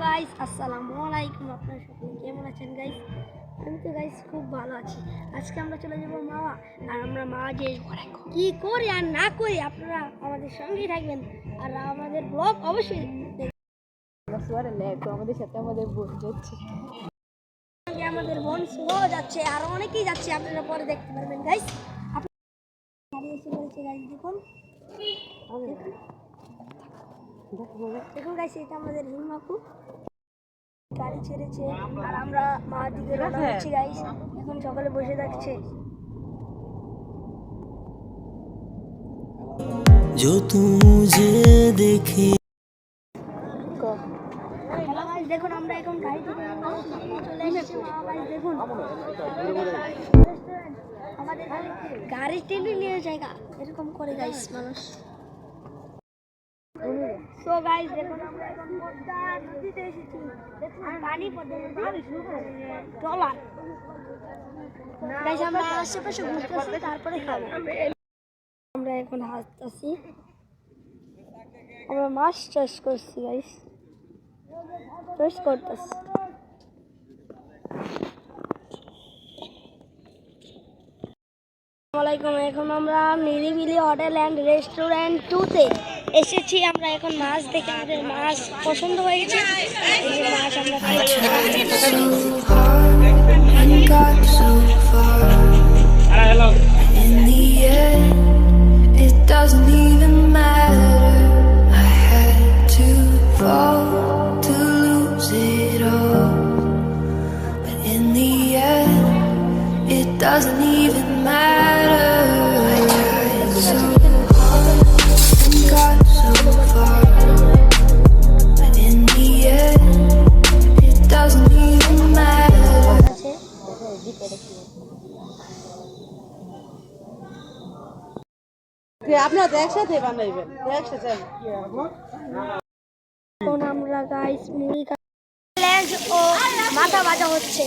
Guys আসসালামু আলাইকুম। আপনারা সকলে কেমন আছেন গাইস? আমি তো গাইস খুব ভালো আছি। আজকে আমরা চলে যাব মাওয়া, আর আমরা মাওয়া যে কি করি আর না করি আপনারা আমাদের সঙ্গেই থাকবেন, আর আমাদের ব্লগ অবশ্যই আমাদের সাথে আমাদের বোন যাচ্ছে, আমাদের বোন শুভ যাচ্ছে, আর অনেকেই যাচ্ছে, আপনারা পরে দেখতে পারবেন গাইস। দেখুন গাইস, এটা আমাদের হিমাপু গাড়ি ছেড়েছে, আর আমরা মা দিকে রওনা হচ্ছি গাইস। এখন সকালে বসে থাকছে जो तू मुझे देखे। দেখুন আমরা এখন গাড়ি থেকে চলে এসেছি গাইস। দেখুন আমাদের গাড়ি টেনে নিয়ে জায়গা এরকম করে গাইস মানুষ। সো গাইস দেখুন আমরা এখন পদ্মা নদীতে এসেছি। দেখুন পানি পদ্মা ডলার গাইস। আমরা আশেপাশে ঘুরতেছি, তারপরে খাবো। আমরা এখন হাসতেছি, আমরা মাছ চাষ করছি গাইস, চাষ করতেছি। আসসালামাইকুম। এখন আমরা নিরিবিলি হোটেল অ্যান্ড রেস্টুরেন্ট 2-তে এসেছি। আমরা এখন মাছ দেখে আমাদের মাছ পছন্দ হয়ে গেছে, এই যে মাছ আমরা doesn't even matter. I had to fall to lose it all, but in the end it doesn't even matter. I tried so hard and got so far, but in the end it doesn't even matter. আপনারা তো একসাথে বানাইবেন, একসাথে। এখন আমরা guys মুড়ি লেজ ও মাথা ভাজা হচ্ছে।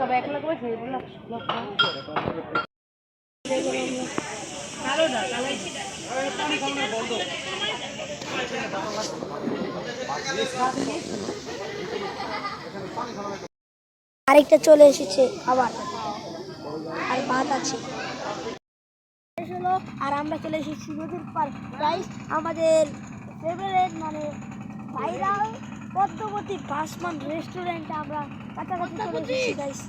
সবাই একলা করেছে আরেকটা চলে এসেছে আবার, আর ভাত আছে। আর আমরা চলে এসেছি নদীর পার গাইস। আমাদের ফেভারিট মানে ভাইরাল পদ্মবতী ভাসমান রেস্টুরেন্টে আমরা কাছাকাছি চলে এসেছি গাইস।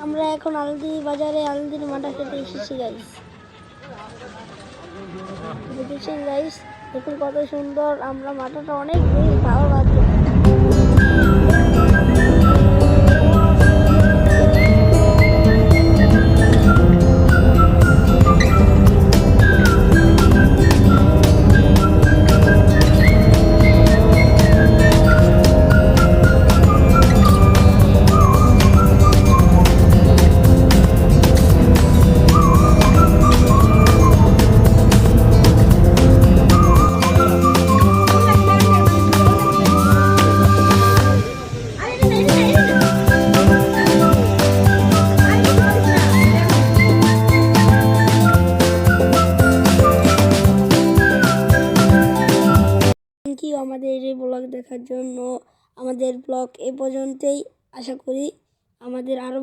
আমরা এখন আলদি বাজারে আলদির মাঠা খেতে এসেছি গাইস। দেখেছেন গাইস, দেখুন কত সুন্দর। আমরা মাঠাটা অনেক বেশ ভালো লাগছে। আমাদের এই ব্লগ দেখার জন্য। আমাদের ব্লগ এ পর্যন্তই। আশা করি আমাদের আরও